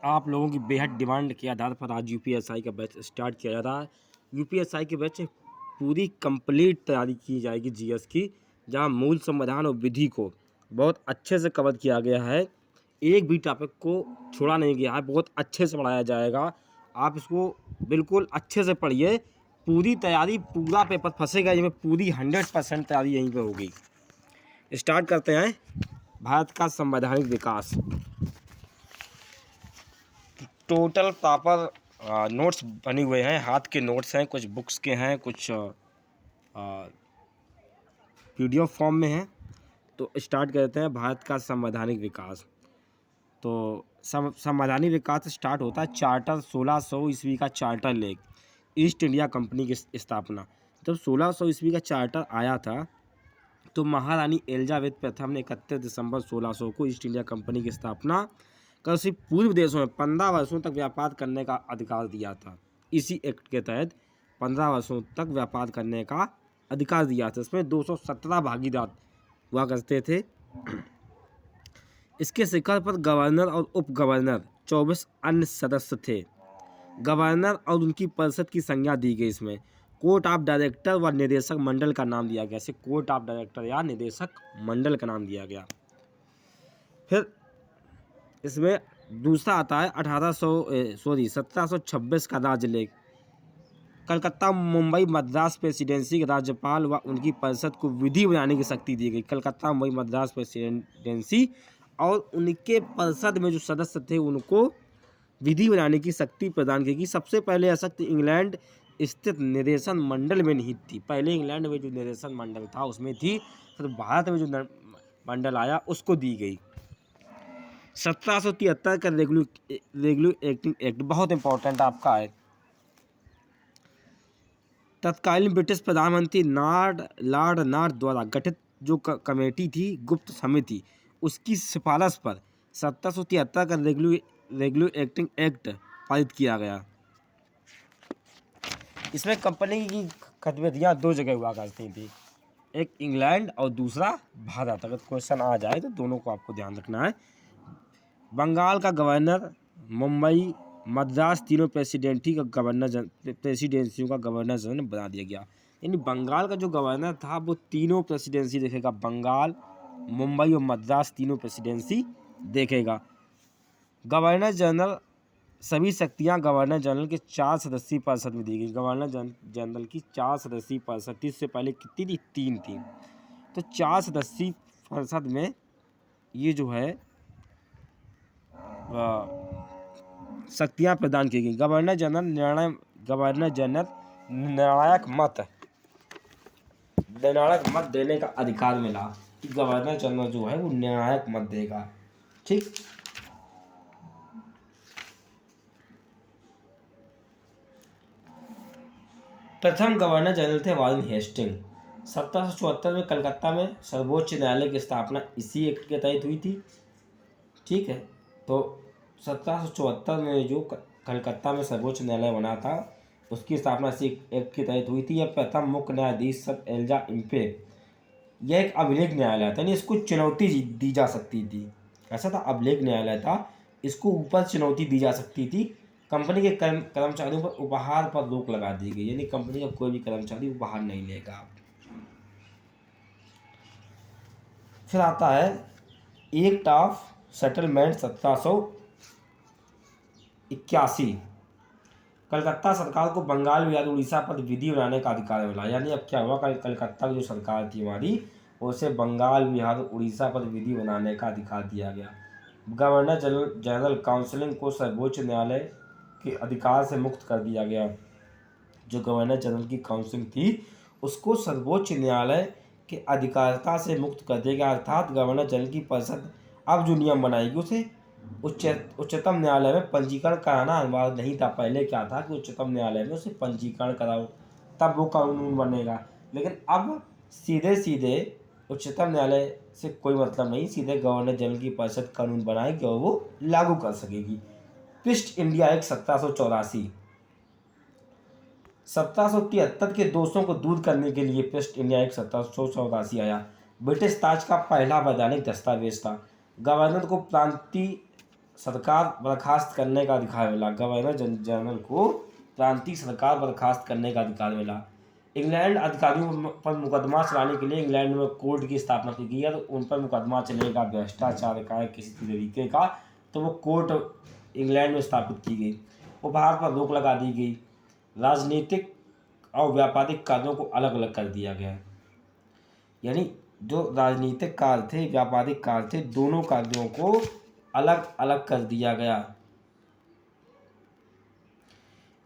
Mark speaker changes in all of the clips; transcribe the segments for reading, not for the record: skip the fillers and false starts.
Speaker 1: आप लोगों की बेहद डिमांड के आधार पर आज यूपीएसआई का बैच स्टार्ट किया जा रहा है। यूपीएसआई के बैच पूरी कंप्लीट तैयारी की जाएगी जीएस की, जहां मूल संविधान और विधि को बहुत अच्छे से कवर किया गया है। एक भी टॉपिक को छोड़ा नहीं गया है, बहुत अच्छे से पढ़ाया जाएगा। आप इसको बिल्कुल अच्छे से पढ़िए, पूरी तैयारी, पूरा पेपर फंसेगा इसमें, पूरी 100% तैयारी यहीं पे होगी। स्टार्ट करते हैं। भारत का संवैधानिक विकास, टोटल प्रॉपर नोट्स बने हुए हैं, हाथ के नोट्स हैं, कुछ बुक्स के हैं, कुछ पीडीएफ फॉर्म में हैं। तो स्टार्ट करते हैं। भारत का संवैधानिक विकास। तो संवैधानिक विकास स्टार्ट होता है चार्टर 1600 ईस्वी का चार्टर लेख, ईस्ट इंडिया कंपनी की स्थापना। जब 1600 ईस्वी का चार्टर आया था तो महारानी एलिजाबेथ प्रथम ने 31 दिसंबर 1600 को ईस्ट इंडिया कंपनी की स्थापना कर उसी पूर्व देशों में 15 वर्षों तक व्यापार करने का अधिकार दिया था। इसी एक्ट के तहत 15 वर्षों तक व्यापार करने का अधिकार दिया था। इसमें 217 भागीदार हुआ करते थे। इसके शिखर पर गवर्नर और उप गवर्नर 24 अन्य सदस्य थे। गवर्नर और उनकी परिषद की संज्ञा दी गई। इसमें कोर्ट ऑफ डायरेक्टर व निदेशक मंडल का नाम दिया गया। इसे कोर्ट ऑफ डायरेक्टर या निदेशक मंडल का नाम दिया गया। फिर इसमें दूसरा आता है 1726 का राज्यलेख। कलकत्ता मुंबई मद्रास प्रेसिडेंसी के राज्यपाल व उनकी परिषद को विधि बनाने की शक्ति दी गई। कलकत्ता मुंबई मद्रास प्रेसिडेंसी और उनके परिषद में जो सदस्य थे उनको विधि बनाने की शक्ति प्रदान की गई। सबसे पहले यह शक्ति इंग्लैंड स्थित निदेशन मंडल में नहीं थी। पहले इंग्लैंड में जो निदेशन मंडल था उसमें थी, फिर भारत में जो मंडल आया उसको दी गई। 1773 का रेगुलेटिंग एक्ट बहुत इंपॉर्टेंट आपका है। तत्कालीन ब्रिटिश प्रधानमंत्री लॉर्ड नॉर्थ द्वारा गठित जो कमेटी थी, गुप्त समिति, उसकी सिफारिश पर 1773 का रेगुलेटिंग एक्ट पारित किया गया। इसमें कंपनी की गतिविधियाँ दो जगह हुआ करती थी, एक इंग्लैंड और दूसरा भारत। अगर क्वेश्चन आ जाए तो दोनों को आपको ध्यान रखना है। बंगाल का गवर्नर, मुंबई, मद्रास तीनों प्रेसिडेंसियों का गवर्नर जनरल बना दिया गया। यानी बंगाल का जो गवर्नर था वो तीनों प्रेसिडेंसी देखेगा। बंगाल, मुंबई और मद्रास तीनों प्रेसिडेंसी देखेगा। गवर्नर जनरल, सभी शक्तियां गवर्नर जनरल के 4 सदस्यीय परिषद में दी गई। गवर्नर जनरल की 4 सदस्यीय परिषद थी। इससे पहले कितनी थी? 3 थी। तो 4 सदस्यीय परिषद में ये जो है शक्तियां प्रदान की गई। गवर्नर जनरल निर्णायक मत देने का अधिकार मिला कि गवर्नर जनरल जो है वो निर्णायक मत देगा। ठीक। प्रथम गवर्नर जनरल थे वॉरेन हेस्टिंग। 1774 में कलकत्ता में सर्वोच्च न्यायालय की स्थापना इसी एक्ट के तहत हुई थी। ठीक है। तो 1774 में जो कलकत्ता में सर्वोच्च न्यायालय बना था उसकी स्थापना इसी एक्ट के तहत हुई थी। यह प्रथम मुख्य न्यायाधीश सब एल्जा इम्पे, यह एक अभिलेख न्यायालय था। यानी इसको चुनौती दी जा सकती थी। ऐसा था, अभिलेख न्यायालय था, इसको ऊपर चुनौती दी जा सकती थी। कंपनी के कर्मचारियों पर उपहार पर रोक लगा दी गई। यानी कंपनी का कोई भी कर्मचारी उपहार नहीं लेगा। फिर आता है एक्ट ऑफ सेटलमेंट 1781। कलकत्ता सरकार को बंगाल, बिहार, उड़ीसा पर विधि बनाने का अधिकार मिला। यानी अब क्या हुआ, कलकत्ता की जो सरकार थी हमारी, उसे बंगाल, बिहार, उड़ीसा पर विधि बनाने का अधिकार दिया गया। गवर्नर जनरल काउंसिलिंग को सर्वोच्च न्यायालय के अधिकार से मुक्त कर दिया गया। जो गवर्नर जनरल की काउंसिलिंग थी उसको सर्वोच्च न्यायालय के अधिकारिता से मुक्त कर दिया गया। अर्थात गवर्नर जनरल की परिषद अब जो नियम बनाएगी उसे उच्चतम न्यायालय में पंजीकरण कराना अनिवार्य नहीं था। पहले क्या था कि उच्चतम न्यायालय में उसे पंजीकरण कराओ तब वो कानून बनेगा, लेकिन अब सीधे उच्चतम न्यायालय से कोई मतलब नहीं, सीधे गवर्नर जनरल की परिषद कानून बनाएगी और वो लागू कर सकेगी। East India act 1784। 1773 के दोषों को दूर करने के लिए ईस्ट इंडिया एक्ट 1784 आया। ब्रिटिश ताज का पहला वैधानिक दस्तावेज था। गवर्नर को प्रांतीय सरकार बर्खास्त करने का अधिकार मिला। गवर्नर जनरल को प्रांतीय सरकार बर्खास्त करने का अधिकार मिला। इंग्लैंड अधिकारियों पर मुकदमा चलाने के लिए इंग्लैंड में कोर्ट की स्थापना की गई है। तो उन पर मुकदमा चलेगा भ्रष्टाचार का किसी तरीके का, तो वो कोर्ट इंग्लैंड में स्थापित की गई। उपहार पर रोक लगा दी गई। राजनीतिक और व्यापारिक कार्यों को अलग अलग कर दिया गया। यानी जो राजनीतिक कार्य थे, व्यापारिक कार्य थे, दोनों कार्यों को अलग अलग कर दिया गया।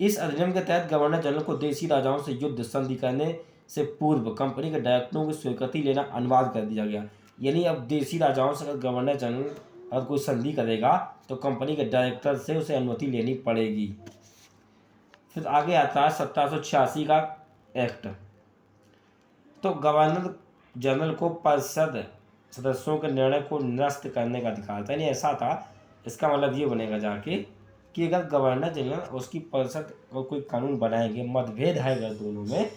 Speaker 1: इस अधिनियम के तहत गवर्नर जनरल को देशी राजाओं से युद्ध संधि करने से पूर्व कंपनी के डायरेक्टरों की स्वीकृति लेना अनिवार्य कर दिया गया। यानी अब देशी राजाओं से अगर गवर्नर जनरल अगर कोई संधि करेगा तो कंपनी के डायरेक्टर से उसे अनुमति लेनी पड़ेगी। फिर आगे आता है 1786 का एक्ट। तो गवर्नर जनरल को परिषद सदस्यों के निर्णय को निरस्त करने का अधिकार था। यानी ऐसा था, इसका मतलब ये बनेगा जाके कि अगर गवर्नर जनरल और उसकी परिषद और कोई कानून बनाएंगे, मतभेद है अगर दोनों में,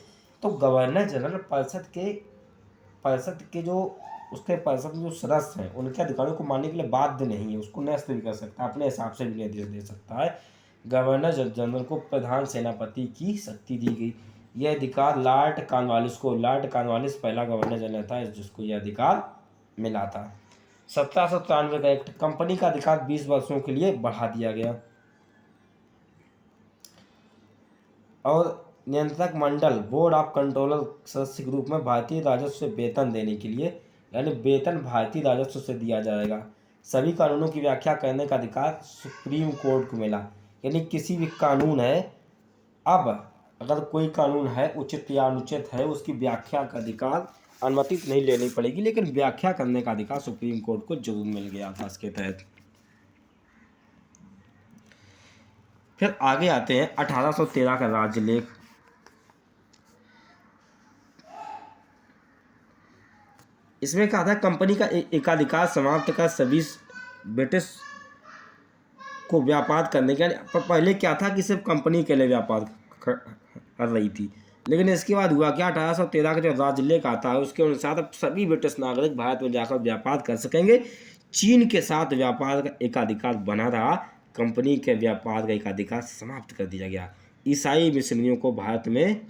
Speaker 1: तो गवर्नर जनरल परिषद के जो उसके परिषद में जो सदस्य हैं उनके अधिकारों को मानने के लिए बाध्य नहीं है, उसको निरस्त भी कर सकता है, अपने हिसाब से भी निर्देश दे सकता है। गवर्नर जनरल को प्रधान सेनापति की शक्ति दी गई। यह अधिकार लॉर्ड कॉर्नवालिस पहला गवर्नर जनरल था जिसको यह अधिकार मिला था। 1793 का एक्ट, कंपनी का अधिकार 20 वर्षों के लिए बढ़ा दिया गया और नियंत्रक मंडल बोर्ड ऑफ कंट्रोलर सदस्य के रूप में भारतीय राजस्व से वेतन देने के लिए, यानी वेतन भारतीय राजस्व से दिया जाएगा। सभी कानूनों की व्याख्या करने का अधिकार सुप्रीम कोर्ट को मिला। यानी किसी भी कानून है, अब अगर कोई कानून है उचित या अनुचित है, उसकी व्याख्या का अधिकार, अनुमति तो नहीं लेनी पड़ेगी लेकिन व्याख्या करने का अधिकार सुप्रीम कोर्ट को जरूर मिल गया था इसके तहत। फिर आगे आते हैं 1813 का राज्यलेख। इसमें कहा था कंपनी का एकाधिकार समाप्त कर सभी ब्रिटिश को व्यापार करने के, पहले क्या था कि सिर्फ कंपनी के लिए व्यापार कर रही थी, लेकिन इसके बाद हुआ क्या, 1813 का जो राज्यलेख आता है उसके अनुसार अब सभी ब्रिटिश नागरिक भारत में जाकर व्यापार कर सकेंगे। चीन के साथ व्यापार का एकाधिकार बना रहा, कंपनी के व्यापार का एकाधिकार समाप्त कर दिया गया। ईसाई मिशनरियों को भारत में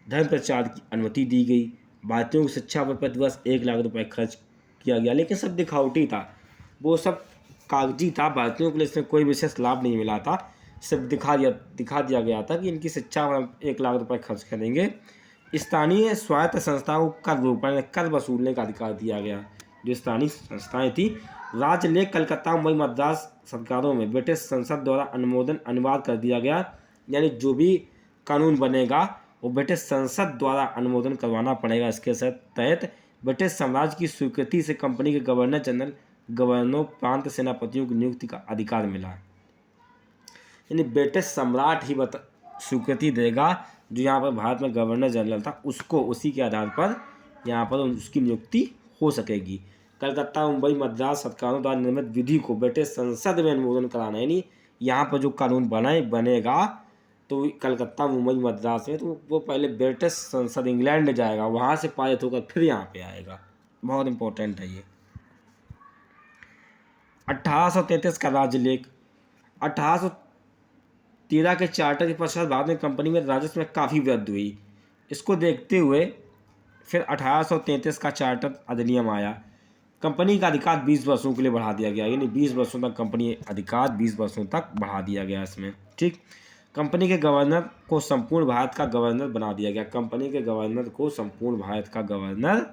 Speaker 1: धर्म प्रचार की अनुमति दी गई। भारतीयों की शिक्षा पर प्रतिवर्ष 1 लाख रुपए खर्च किया गया, लेकिन सब दिखावटी था, वो सब कागजी था, भारतीयों के लिए इसमें कोई विशेष लाभ नहीं मिला था, सिर्फ दिखा दिया गया था कि इनकी शिक्षा पर 1 लाख रुपए खर्च करेंगे। स्थानीय स्वायत्त संस्थाओं को कर वसूलने का अधिकार दिया गया। जो स्थानीय संस्थाएं थी, राज्यलेख कलकत्ता मुंबई मद्रास सरकारों में ब्रिटिश संसद द्वारा अनुमोदन अनिवार्य कर दिया गया। यानी जो भी कानून बनेगा वो ब्रिटिश संसद द्वारा अनुमोदन करवाना पड़ेगा। इसके तहत ब्रिटिश साम्राज्य की स्वीकृति से कंपनी के गवर्नर जनरल, गवर्नरों, प्रांत सेनापतियों की नियुक्ति का अधिकार मिला। यानी ब्रिटिश सम्राट ही स्वीकृति देगा, जो यहाँ पर भारत में गवर्नर जनरल था उसको, उसी के आधार पर यहाँ पर उसकी नियुक्ति हो सकेगी। कलकत्ता मुंबई मद्रास सरकारों द्वारा निर्मित विधि को ब्रिटिश संसद में अनुमोदन कराना, यानी यहाँ पर जो कानून बनेगा तो कलकत्ता मुंबई मद्रास में, तो वो पहले ब्रिटिश संसद इंग्लैंड जाएगा, वहाँ से पारित होकर फिर यहाँ पे आएगा। बहुत इंपॉर्टेंट है ये। 1833 का राज्यलेख। 1813 के चार्टर के पश्चात बाद में कंपनी में राजस्व में काफ़ी वृद्धि हुई। इसको देखते हुए फिर 1833 का चार्टर अधिनियम आया। कंपनी का अधिकार 20 वर्षों के लिए बढ़ा दिया गया, यानी 20 वर्षों तक कंपनी अधिकार 20 वर्षों तक बढ़ा दिया गया इसमें। ठीक, कंपनी के गवर्नर को संपूर्ण भारत का गवर्नर बना दिया गया। कंपनी के गवर्नर को संपूर्ण भारत का गवर्नर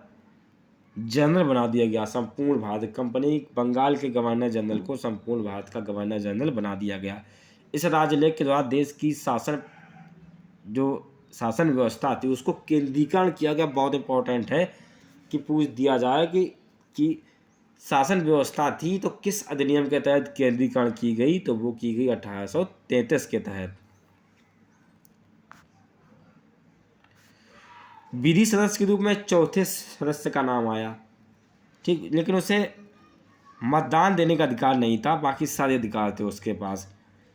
Speaker 1: जनरल बना दिया गया। संपूर्ण भारत, कंपनी बंगाल के गवर्नर जनरल को संपूर्ण भारत का गवर्नर जनरल बना दिया गया। इस राज्यलेख के द्वारा देश की शासन व्यवस्था थी उसको केंद्रीकरण किया गया। बहुत इंपॉर्टेंट है कि पूछ दिया जाए कि शासन व्यवस्था थी तो किस अधिनियम के तहत केंद्रीकरण की गई, तो वो की गई 1833 के तहत। विधि सदस्य के रूप में चौथे सदस्य का नाम आया। ठीक, लेकिन उसे मतदान देने का अधिकार नहीं था, बाकी सारे अधिकार थे उसके पास।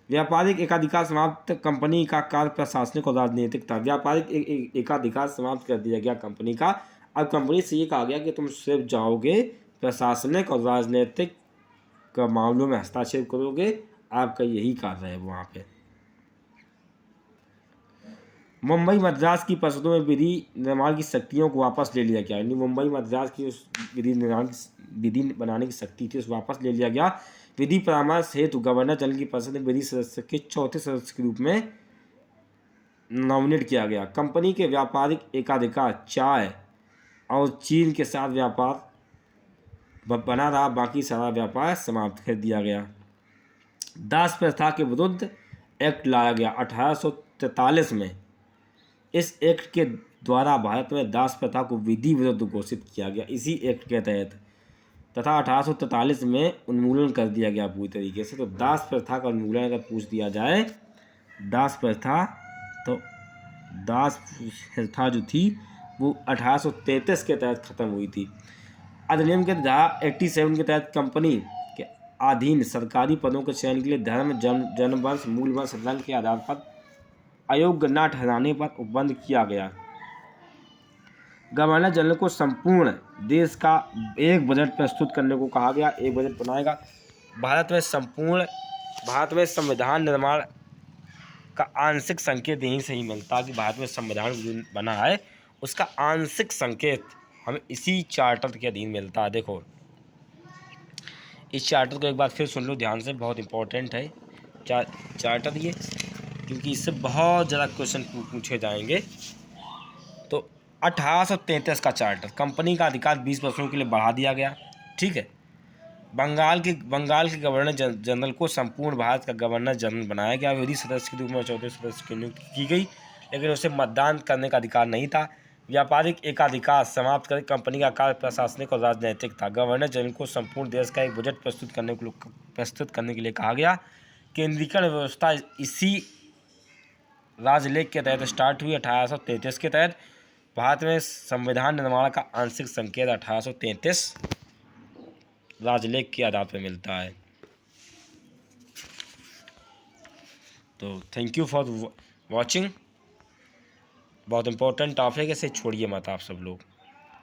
Speaker 1: व्यापारिक एकाधिकार समाप्त, कंपनी का कार्य प्रशासनिक और राजनीतिक था। व्यापारिक एकाधिकार समाप्त कर दिया गया कंपनी का। अब कंपनी से ये कहा गया कि तुम सिर्फ जाओगे प्रशासनिक और राजनीतिक का मामलों में हस्तक्षेप करोगे, आपका यही कार्य है वहाँ पे। मुंबई मद्रास की परिषदों में विधि निर्माण की शक्तियों को वापस ले लिया गया, यानी मुंबई मद्रास की उस विधि बनाने की शक्ति थी, उस वापस ले लिया गया। विधि परामर्श हेतु गवर्नर जनरल की परिषद में विधि सदस्य के चौथे सदस्य के रूप में नॉमिनेट किया गया। कंपनी के व्यापारिक एकाधिकार चाय और चीन के साथ व्यापार बना रहा, बाकी सारा व्यापार समाप्त कर दिया गया। दास प्रथा के विरुद्ध एक्ट लाया गया 1843 में। इस एक्ट के द्वारा भारत में दास प्रथा को विधि विरुद्ध घोषित किया गया इसी एक्ट के तहत, तथा 1843 में उन्मूलन कर दिया गया पूरी तरीके से। तो दास प्रथा का उन्मूलन अगर पूछ दिया जाए, दास प्रथा, तो दास प्रथा जो थी वो 1833 के तहत ख़त्म हुई थी। अधिनियम के धारा 87 के तहत कंपनी के अधीन सरकारी पदों के चयन के लिए धर्म, जन्म वर्ष, मूल वर्ष, रंग के आधार पर अयोग्य न ठहराने पर उपबंध किया गया। गवर्नर जनरल को संपूर्ण देश का एक बजट प्रस्तुत करने को कहा गया, एक बजट बनाएगा। भारत में संविधान निर्माण का आंशिक संकेत यहीं से ही मिलता है कि भारत में संविधान बना है, उसका आंशिक संकेत हमें इसी चार्टर के अधीन मिलता है। देखो इस चार्टर को एक बार फिर सुन लो ध्यान से, बहुत इंपॉर्टेंट है चार्टर ये, क्योंकि इससे बहुत ज़्यादा क्वेश्चन पूछे जाएंगे। तो 1833 का चार्टर, कंपनी का अधिकार 20 वर्षों के लिए बढ़ा दिया गया, ठीक है। बंगाल के गवर्नर जनरल को संपूर्ण भारत का गवर्नर जनरल बनाया गया। विधि सदस्य के रूप में चौथे सदस्य की नियुक्ति की गई, लेकिन उसे मतदान करने का अधिकार नहीं था। व्यापारिक एकाधिकार समाप्त कर कंपनी का कार्य प्रशासनिक और राजनैतिक था। गवर्नर जनरल को संपूर्ण देश का एक बजट प्रस्तुत करने के लिए कहा गया। केंद्रीकरण व्यवस्था इसी राजलेख के तहत स्टार्ट हुई 1833 के तहत। भारत में संविधान निर्माण का आंशिक संकेत 1833 राजलेख के आधार पर मिलता है। तो थैंक यू फॉर वॉचिंग। बहुत इंपॉर्टेंट टॉपिक है, इसे छोड़िए मत आप सब लोग।